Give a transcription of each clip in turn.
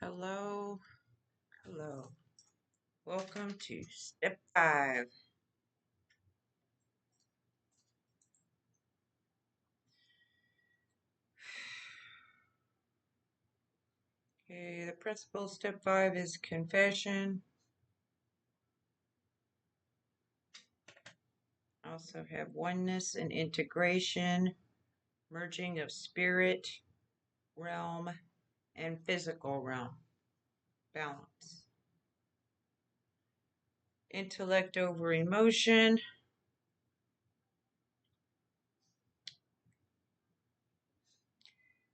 Hello, hello. Welcome to step 5. Okay, the principle step 5 is confession. Also have oneness and integration, merging of spirit, realm, and physical realm, balance. Intellect over emotion.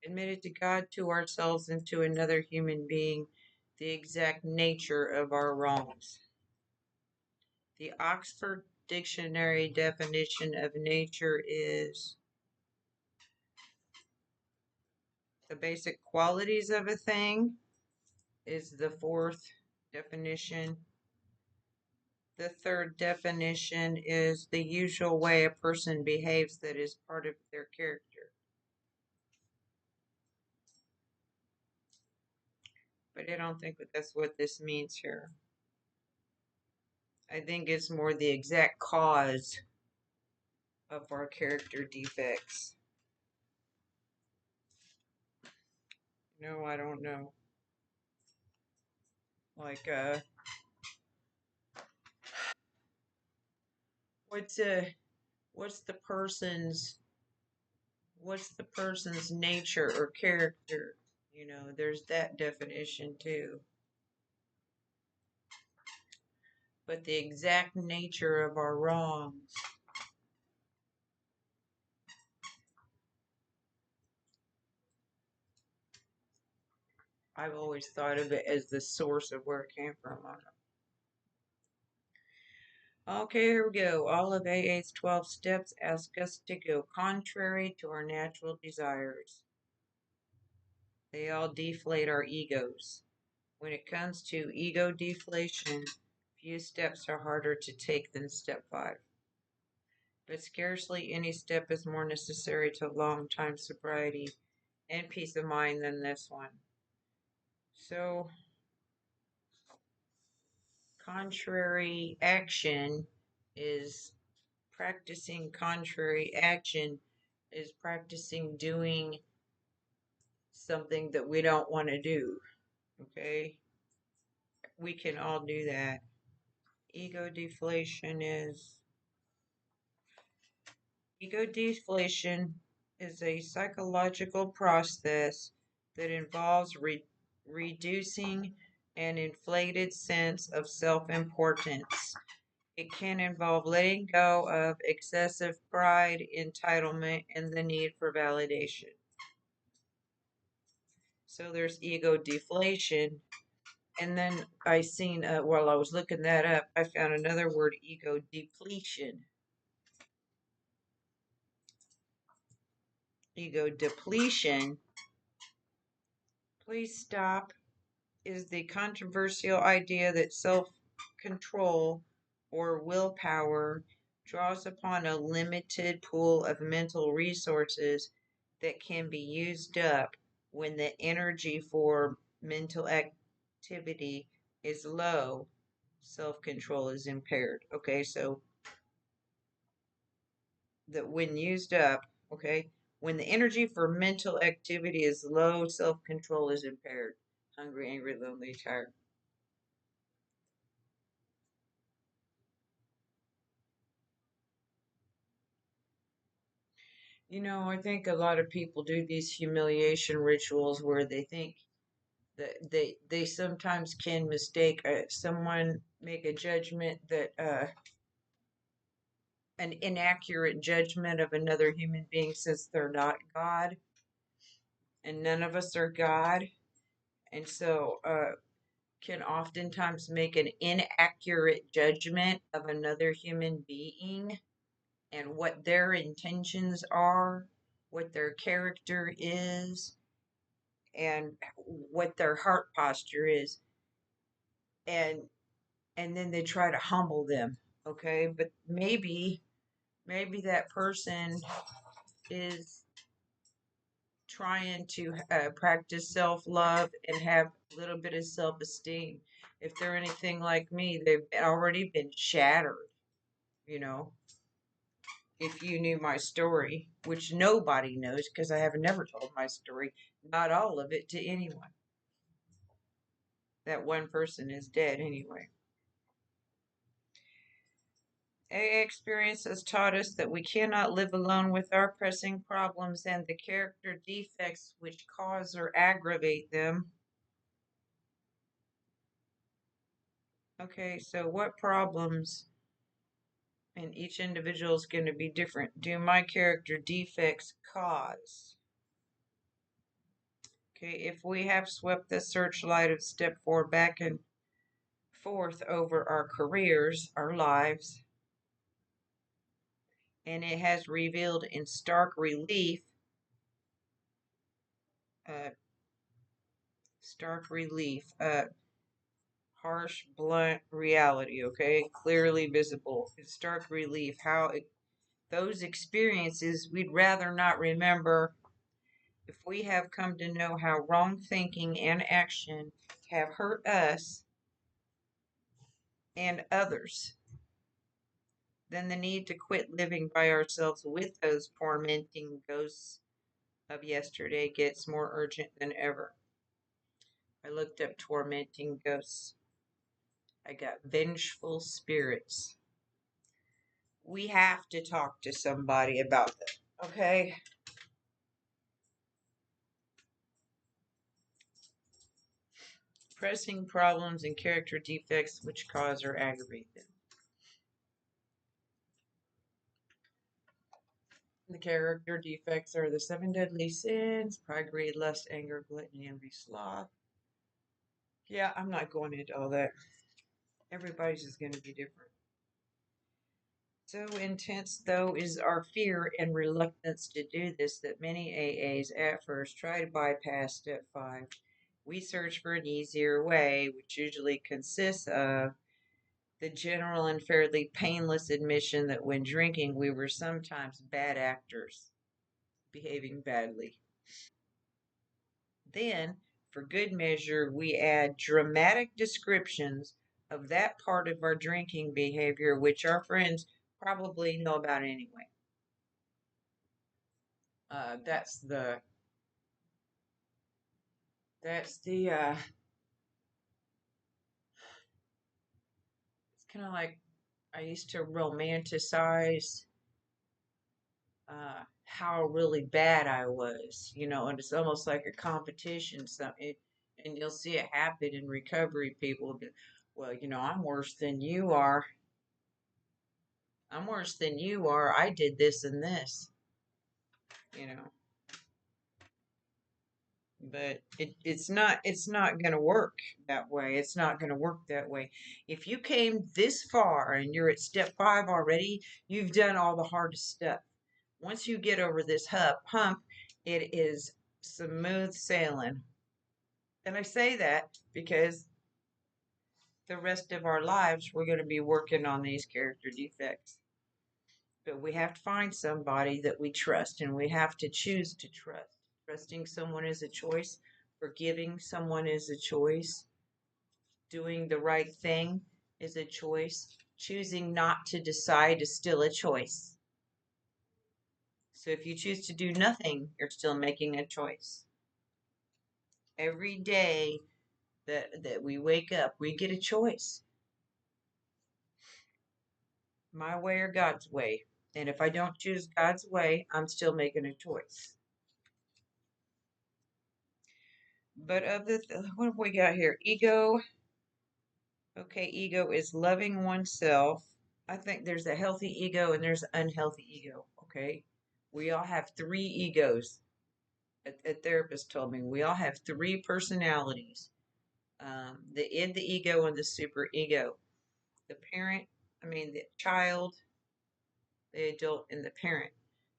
Admitted to God, to ourselves, and to another human being the exact nature of our wrongs. The Oxford Dictionary definition of nature is the basic qualities of a thing, is the fourth definition. The third definition is the usual way a person behaves that is part of their character. But I don't think that that's what this means here. I think it's more the exact cause of our character defects. No, I don't know. Like, what's a what's the person's what's the person's nature or character? There's that definition too. But the exact nature of our wrongs. I've always thought of it as the source of where it came from. Okay, here we go. All of AA's 12 steps ask us to go contrary to our natural desires. They all deflate our egos. When it comes to ego deflation, few steps are harder to take than step 5. But scarcely any step is more necessary to long-time sobriety and peace of mind than this one. So, contrary action is practicing doing something that we don't want to do. Okay? We can all do that. Ego deflation is Ego deflation is a psychological process that involves reducing an inflated sense of self-importance. It can involve letting go of excessive pride, entitlement, and the need for validation. So there's ego deflation. And then while I was looking that up, I found another word, ego depletion. Ego depletion, please stop, is the controversial idea that self-control or willpower draws upon a limited pool of mental resources that can be used up when the energy for mental activity is low. Self-control is impaired. Okay, so that when used up, okay, when the energy for mental activity is low, self-control is impaired. Hungry, angry, lonely, tired. I think a lot of people do these humiliation rituals where they think that they sometimes can mistake someone, make a judgment that an inaccurate judgment of another human being since they're not God, and none of us are God, and so can oftentimes make an inaccurate judgment of another human being and what their intentions are, what their character is, and what their heart posture is, and then they try to humble them. Okay, but maybe that person is trying to practice self-love and have a little bit of self-esteem. If they're anything like me, they've already been shattered, you know. If you knew my story, which nobody knows because I have never told my story, not all of it to anyone. That one person is dead anyway. AA experience has taught us that we cannot live alone with our pressing problems and the character defects which cause or aggravate them. Okay, so what problems in each individual is going to be different? Do my character defects cause? Okay, if we have swept the searchlight of step 4 back and forth over our careers, our lives, and it has revealed in uh, stark relief, harsh, blunt reality, okay? Clearly visible. In stark relief, those experiences we'd rather not remember if we have come to know how wrong thinking and action have hurt us and others. Then the need to quit living by ourselves with those tormenting ghosts of yesterday gets more urgent than ever. I looked up tormenting ghosts. I got vengeful spirits. We have to talk to somebody about that, okay? Pressing problems and character defects which cause or aggravate them. The character defects are the 7 deadly sins: pride, greed, lust, anger, gluttony, envy, sloth. Yeah, I'm not going into all that. Everybody's is going to be different. So intense, though, is our fear and reluctance to do this that many AAs at first try to bypass step 5. We search for an easier way, which usually consists of the general and fairly painless admission that when drinking, we were sometimes bad actors, behaving badly. Then, for good measure, we add dramatic descriptions of that part of our drinking behavior which our friends probably know about anyway. That's the that's the it's kind of like I used to romanticize how really bad I was, and it's almost like a competition. And you'll see it happen in recovery. People will be, well, I'm worse than you are. I'm worse than you are. I did this and this, you know. But it's not going to work that way. It's not going to work that way. If you came this far and you're at step 5 already, you've done all the hardest stuff. Once you get over this hump, it is smooth sailing. And I say that because the rest of our lives we're going to be working on these character defects. But we have to find somebody that we trust, and we have to choose to trust. Trusting someone is a choice. Forgiving someone is a choice. Doing the right thing is a choice. Choosing not to decide is still a choice. So if you choose to do nothing, you're still making a choice. Every day that we wake up, we get a choice. My way or God's way. And if I don't choose God's way, I'm still making a choice. But what have we got here? Ego. Okay, ego is loving oneself. I think there's a healthy ego and there's an unhealthy ego. Okay, we all have 3 egos. A therapist told me we all have 3 personalities: the id, the ego, and the super ego. The parent, the child, the adult, and the parent.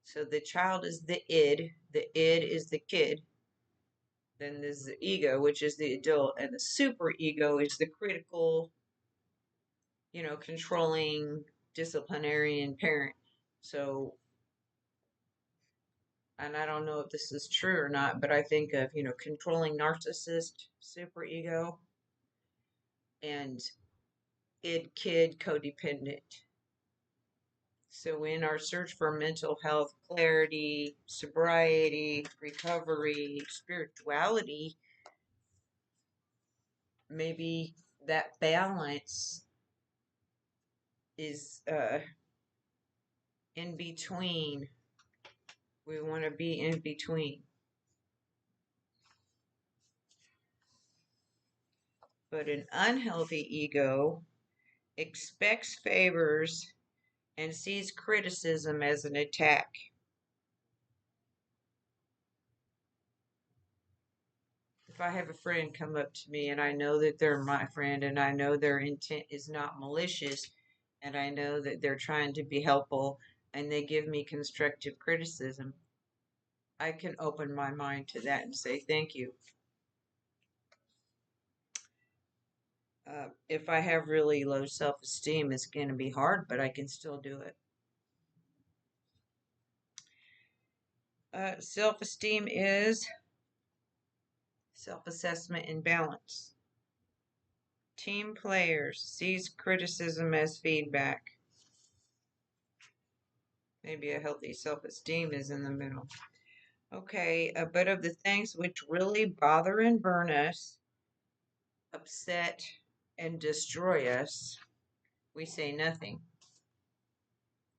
So the child is the id is the kid, then there's the ego, which is the adult, and the super ego is the critical, controlling disciplinarian parent. So and I don't know if this is true or not, but I think of, controlling narcissist, superego, and id kid codependent. So, in our search for mental health, clarity, sobriety, recovery, spirituality, maybe that balance is in between. We want to be in between. But an unhealthy ego expects favors and sees criticism as an attack. If I have a friend come up to me and I know that they're my friend and I know their intent is not malicious and I know that they're trying to be helpful and they give me constructive criticism, I can open my mind to that and say thank you. If I have really low self esteem, it's going to be hard, but I can still do it. Self esteem is self assessment and balance. Team players sees criticism as feedback. Maybe a healthy self esteem is in the middle. Okay, but of the things which really bother and burn us, upset and destroy us, we say nothing.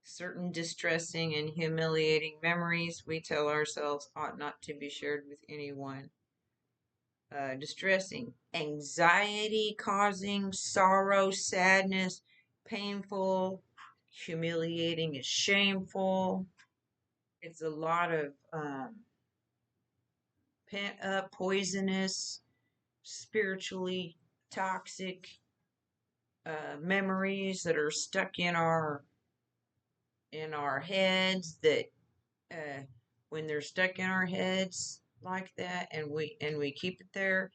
Certain distressing and humiliating memories we tell ourselves ought not to be shared with anyone. Distressing, anxiety causing, sorrow, sadness, painful, humiliating, is shameful. It's a lot of pent up, poisonous, spiritually toxic memories that are stuck in our heads. That when they're stuck in our heads like that, and we keep it there,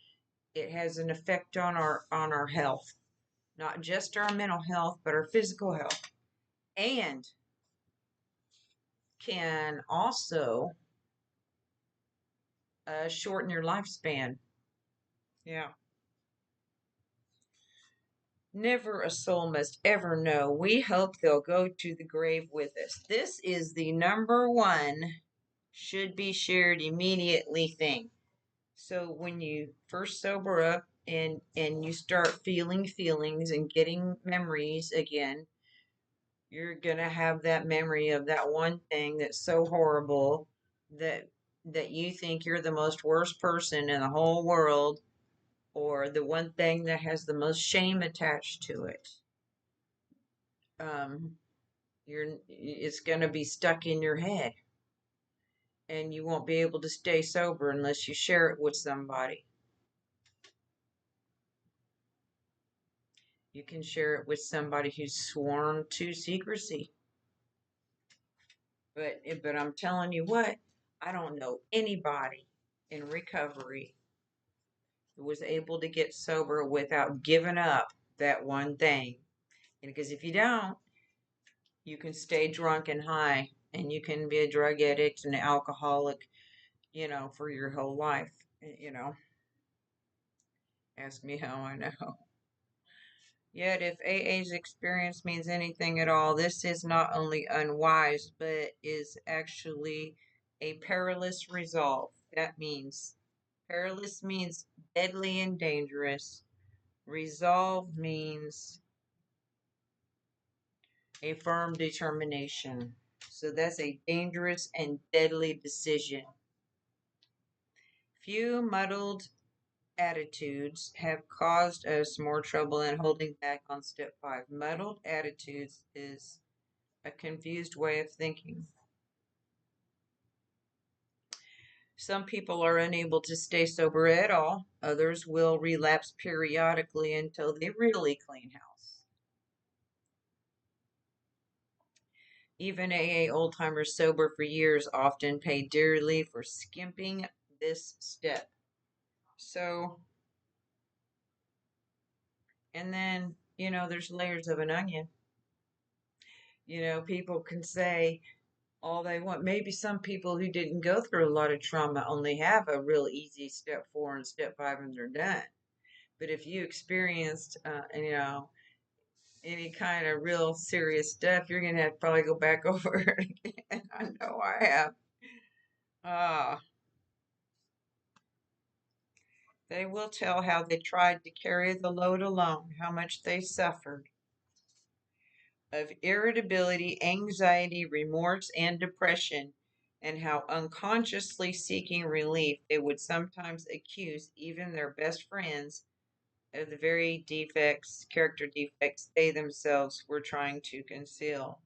it has an effect on our health, not just our mental health, but our physical health, and can also shorten your lifespan. Yeah. Never a soul must ever know. We hope they'll go to the grave with us. This is the number one should be shared immediately thing. So when you first sober up and you start feeling feelings and getting memories again, you're going to have that memory of that one thing that's so horrible that you think you're the most worst person in the whole world, or the one thing that has the most shame attached to it. um, it's going to be stuck in your head, and you won't be able to stay sober unless you share it with somebody. You can share it with somebody who's sworn to secrecy. But I'm telling you what, I don't know anybody in recovery who was able to get sober without giving up that one thing. And because if you don't, you can stay drunk and high, and you can be a drug addict and an alcoholic, for your whole life. Ask me how I know. Yet, if AA's experience means anything at all, this is not only unwise, but is actually a perilous resolve. That means perilous means deadly and dangerous. Resolve means a firm determination. So that's a dangerous and deadly decision. Few muddled attitudes have caused us more trouble than holding back on step 5. Muddled attitudes is a confused way of thinking. Some people are unable to stay sober at all. Others will relapse periodically until they really clean house. Even AA old timers sober for years often pay dearly for skipping this step. So, and then, there's layers of an onion. People can say, all they want. Maybe some people who didn't go through a lot of trauma only have a real easy step 4 and step 5 and they're done. But if you experienced, any kind of real serious stuff, you're gonna have to probably go back over it again. I know I have. Ah, they will tell how they tried to carry the load alone, how much they suffered of irritability, anxiety, remorse, and depression, and how unconsciously seeking relief, they would sometimes accuse even their best friends of the very defects, character defects they themselves were trying to conceal.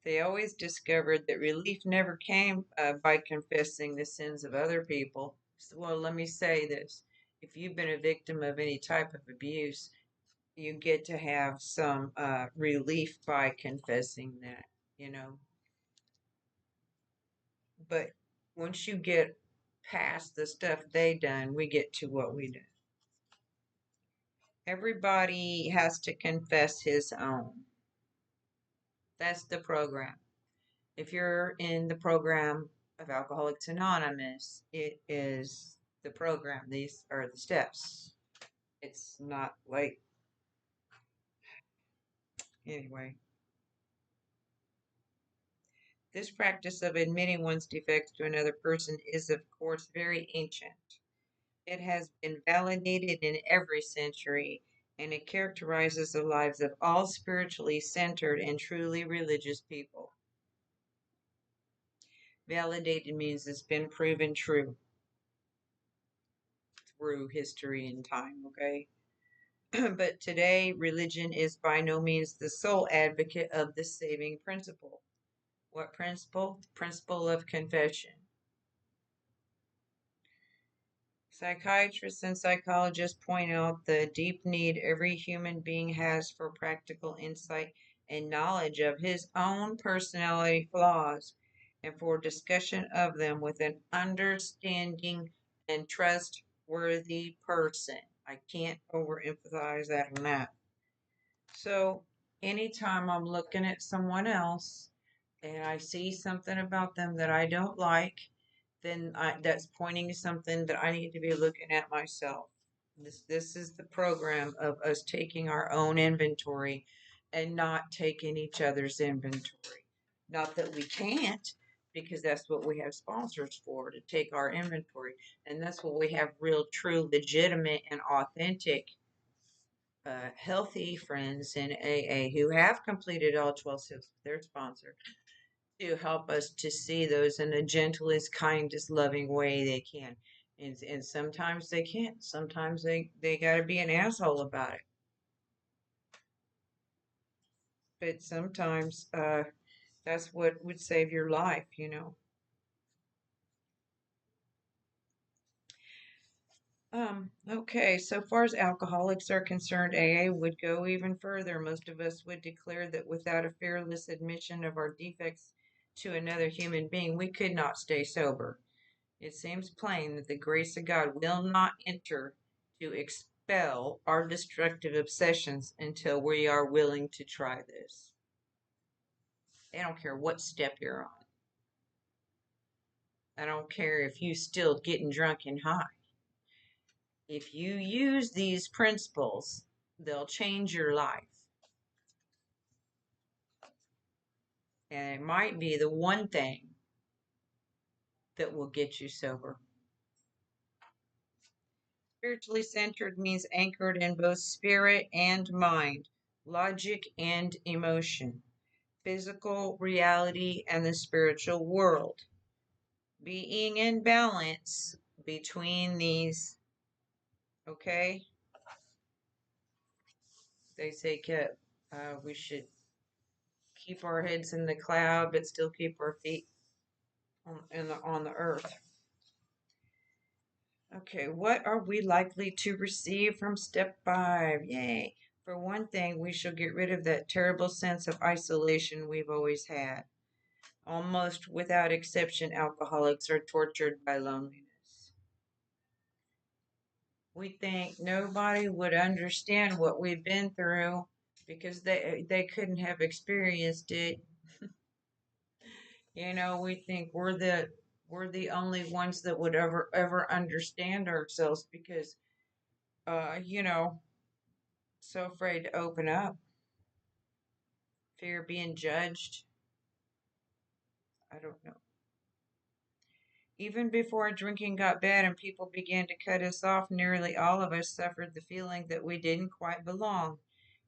They always discovered that relief never came by confessing the sins of other people. So, well, let me say this. If you've been a victim of any type of abuse, you get to have some relief by confessing that, you know. But once you get past the stuff they done, we get to what we do. Everybody has to confess his own. That's the program. If you're in the program of Alcoholics Anonymous, it is the program. These are the steps. It's not like, anyway. This practice of admitting one's defects to another person is, of course, very ancient. It has been validated in every century, and it characterizes the lives of all spiritually centered and truly religious people. Validated means it's been proven true through history and time, okay? But today, religion is by no means the sole advocate of the saving principle. What principle? The principle of confession. Psychiatrists and psychologists point out the deep need every human being has for practical insight and knowledge of his own personality flaws and for discussion of them with an understanding and trustworthy person. I can't overemphasize that enough. So, anytime I'm looking at someone else and I see something about them that I don't like, then that's pointing to something that I need to be looking at myself. This is the program of us taking our own inventory and not taking each other's inventory. Not that we can't, because that's what we have sponsors for, to take our inventory. And that's what we have real, true, legitimate, and authentic healthy friends in AA who have completed all 12 steps with their sponsor to help us to see those in the gentlest, kindest, loving way they can. And sometimes they can't. Sometimes they got to be an asshole about it. But sometimes that's what would save your life, you know. Okay, so far as alcoholics are concerned, AA would go even further. Most of us would declare that without a fearless admission of our defects to another human being, we could not stay sober. It seems plain that the grace of God will not enter to expel our destructive obsessions until we are willing to try this. I don't care what step you're on. I don't care if you still getting drunk and high. If you use these principles, they'll change your life. And it might be the one thing that will get you sober. Spiritually centered means anchored in both spirit and mind, logic and emotion, physical reality and the spiritual world. Being in balance between these, okay? They say we should keep our heads in the cloud, but still keep our feet on the earth. Okay, what are we likely to receive from step 5? Yay. For one thing, we shall get rid of that terrible sense of isolation we've always had. Almost without exception, alcoholics are tortured by loneliness. We think nobody would understand what we've been through because they couldn't have experienced it. We think we're the only ones that would ever understand ourselves because uh, you know, so afraid to open up, fear of being judged. I don't know. Even before drinking got bad and people began to cut us off, nearly all of us suffered the feeling that we didn't quite belong.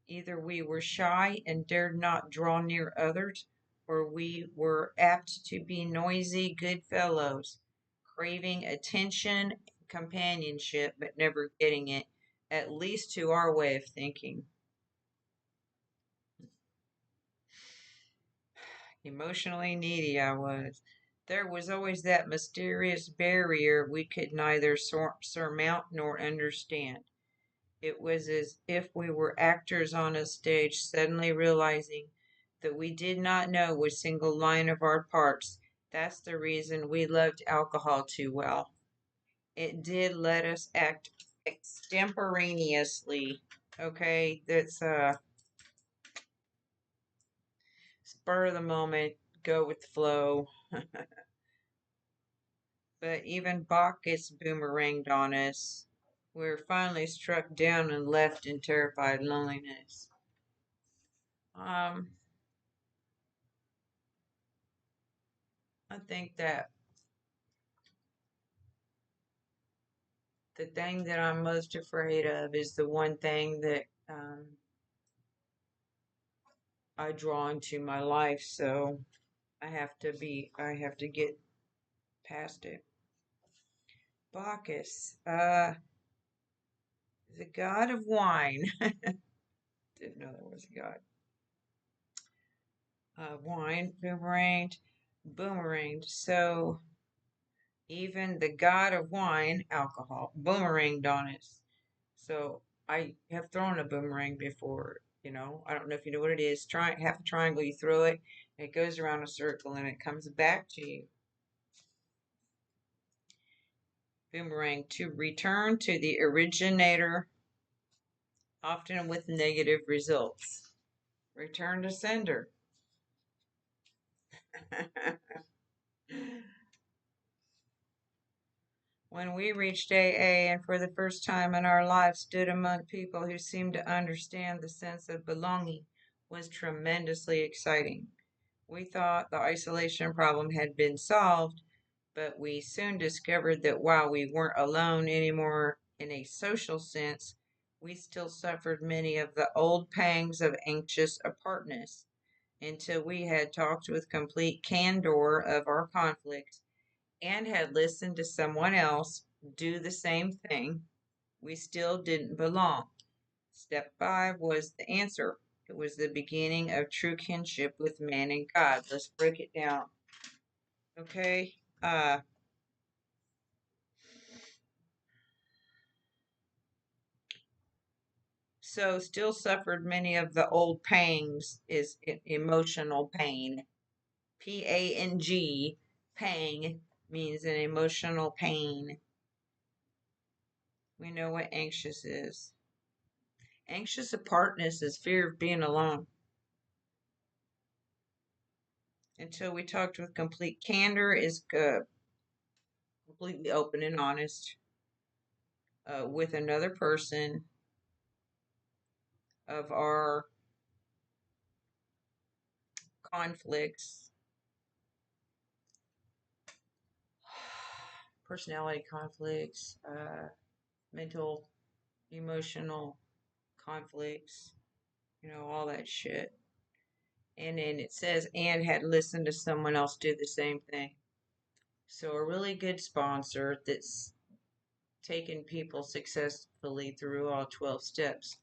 Either we were shy and dared not draw near others, or we were apt to be noisy good fellows, craving attention, companionship, but never getting it, at least to our way of thinking. Emotionally needy I was. There was always that mysterious barrier we could neither surmount nor understand. It was as if we were actors on a stage suddenly realizing that we did not know a single line of our parts. That's the reason we loved alcohol too well. It did let us act extemporaneously. Okay, that's spur of the moment, go with the flow. But even Bacchus boomeranged on us. We were finally struck down and left in terrified loneliness. Um, I think that the thing that I'm most afraid of is the one thing that I draw into my life. So I have to get past it. Bacchus, the god of wine. Didn't know there was a god. Wine boomeranged. So even the god of wine, alcohol, boomeranged on us. So I have thrown a boomerang before. I don't know if you know what it is. Try half a triangle, you throw it, and it goes around a circle, and it comes back to you. Boomerang to return to the originator, often with negative results. Return to sender. When we reached AA and for the first time in our lives stood among people who seemed to understand the sense of belonging was tremendously exciting. We thought the isolation problem had been solved, but we soon discovered that while we weren't alone anymore in a social sense, we still suffered many of the old pangs of anxious apartness. Until we had talked with complete candor of our conflicts and had listened to someone else do the same thing, we still didn't belong. Step 5 was the answer. It was the beginning of true kinship with man and God. Let's break it down. Okay? So still suffered many of the old pangs is emotional pain. P-A-N-G, pang means an emotional pain. We know what anxious is. Anxious apartness is fear of being alone. Until we talked with complete candor is completely open and honest with another person of our conflicts, personality conflicts, mental, emotional conflicts, all that shit. And then it says, and had listened to someone else do the same thing. So, a really good sponsor that's taken people successfully through all 12 steps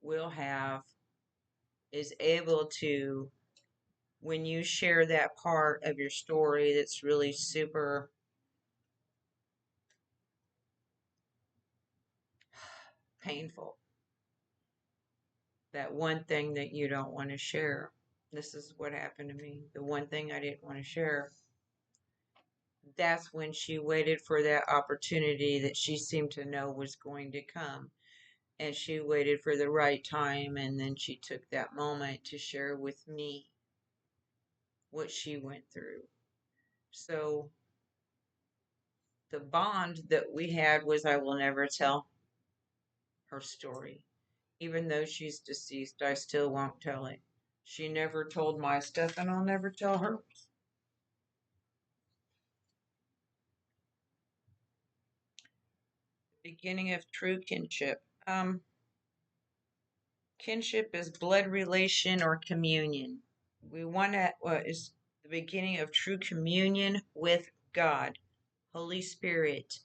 will have, is able to, when you share that part of your story that's really super painful, that one thing that you don't want to share. This is what happened to me. The one thing I didn't want to share. That's when she waited for that opportunity that she seemed to know was going to come. And she waited for the right time, and then she took that moment to share with me. what she went through. So the bond that we had was I will never tell her story. Even though she's deceased, I still won't tell it. She never told my stuff, and I'll never tell hers. Beginning of true kinship. Kinship is blood relation or communion. We want to, is the beginning of true communion with God, Holy Spirit,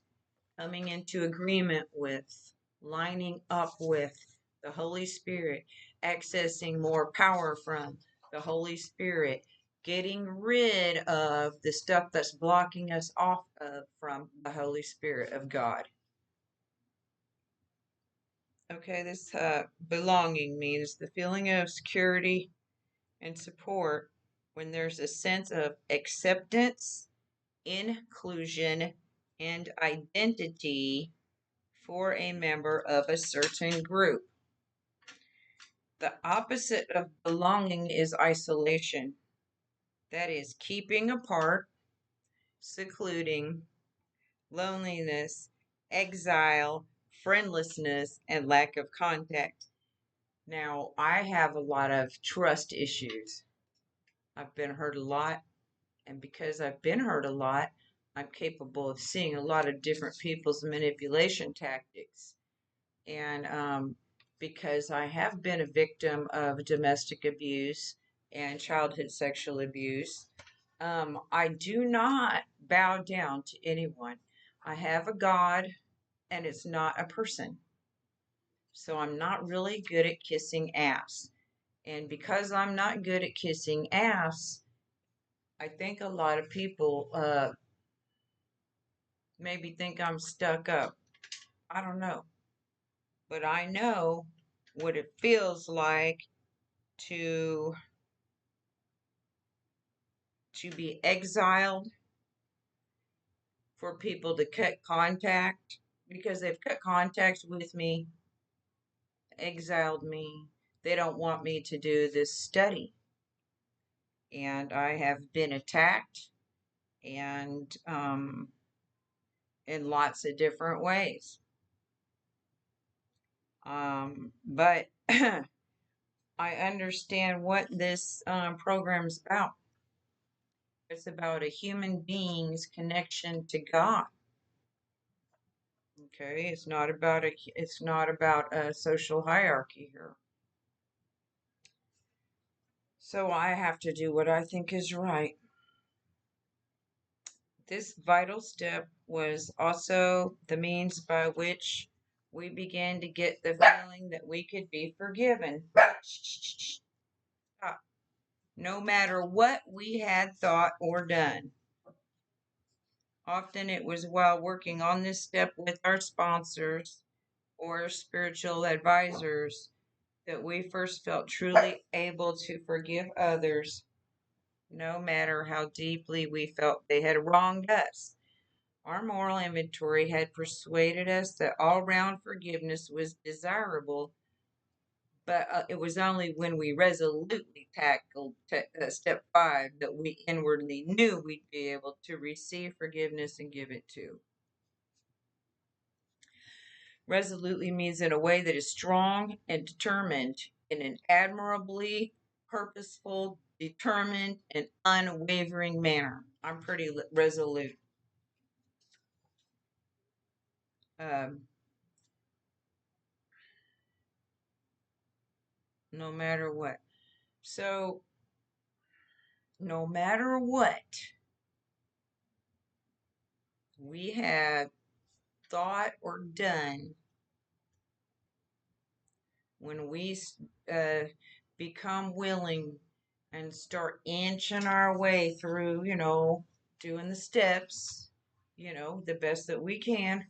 coming into agreement with, lining up with the Holy Spirit, accessing more power from the Holy Spirit, getting rid of the stuff that's blocking us off of from the Holy Spirit of God. Okay, this belonging means the feeling of security and support when there's a sense of acceptance, inclusion, and identity for a member of a certain group. The opposite of belonging is isolation. That is keeping apart, secluding, loneliness, exile, friendlessness, and lack of contact. Now, I have a lot of trust issues. I've been hurt a lot, and because I've been hurt a lot, I'm capable of seeing a lot of different people's manipulation tactics. And because I have been a victim of domestic abuse and childhood sexual abuse, I do not bow down to anyone. I have a God, and it's not a person. So I'm not really good at kissing ass. And because I'm not good at kissing ass, I think a lot of people maybe think I'm stuck up. I don't know. But I know what it feels like to be exiled, for people to cut contact because they've cut contact with me, exiled me. They don't want me to do this study. And I have been attacked and in lots of different ways. But I understand what this program is about. It's about a human being's connection to God. Okay, it's not about a social hierarchy here. So I have to do what I think is right. This vital step was also the means by which we began to get the feeling that we could be forgiven. Stop. No matter what we had thought or done. Often it was while working on this step with our sponsors or spiritual advisors that we first felt truly able to forgive others, no matter how deeply we felt they had wronged us. Our moral inventory had persuaded us that all round forgiveness was desirable, but it was only when we resolutely tackled step 5 that we inwardly knew we'd be able to receive forgiveness and give it to. Resolutely means in a way that is strong and determined, in an admirably purposeful, determined, and unwavering manner. I'm pretty resolute. No matter what. So, no matter what we had thought or done, when we become willing and start inching our way through, doing the steps, the best that we can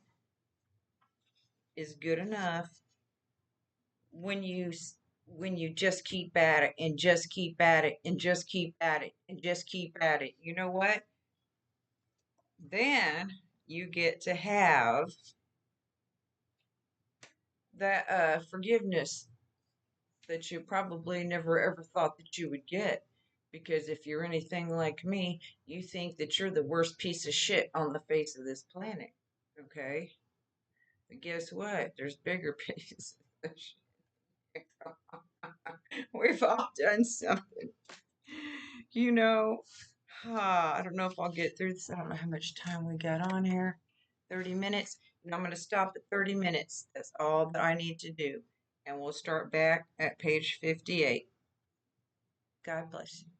is good enough. When you just keep at it and just keep at it and just keep at it and just keep at it, you know what? Then you get to have that forgiveness that you probably never ever thought that you would get. Because if you're anything like me, you think that you're the worst piece of shit on the face of this planet. Okay? But guess what? There's bigger pieces of shit. We've all done something. You know, I don't know if I'll get through this. I don't know how much time we got on here. 30 minutes. And I'm going to stop at 30 minutes. That's all that I need to do. And we'll start back at page 58. God bless you.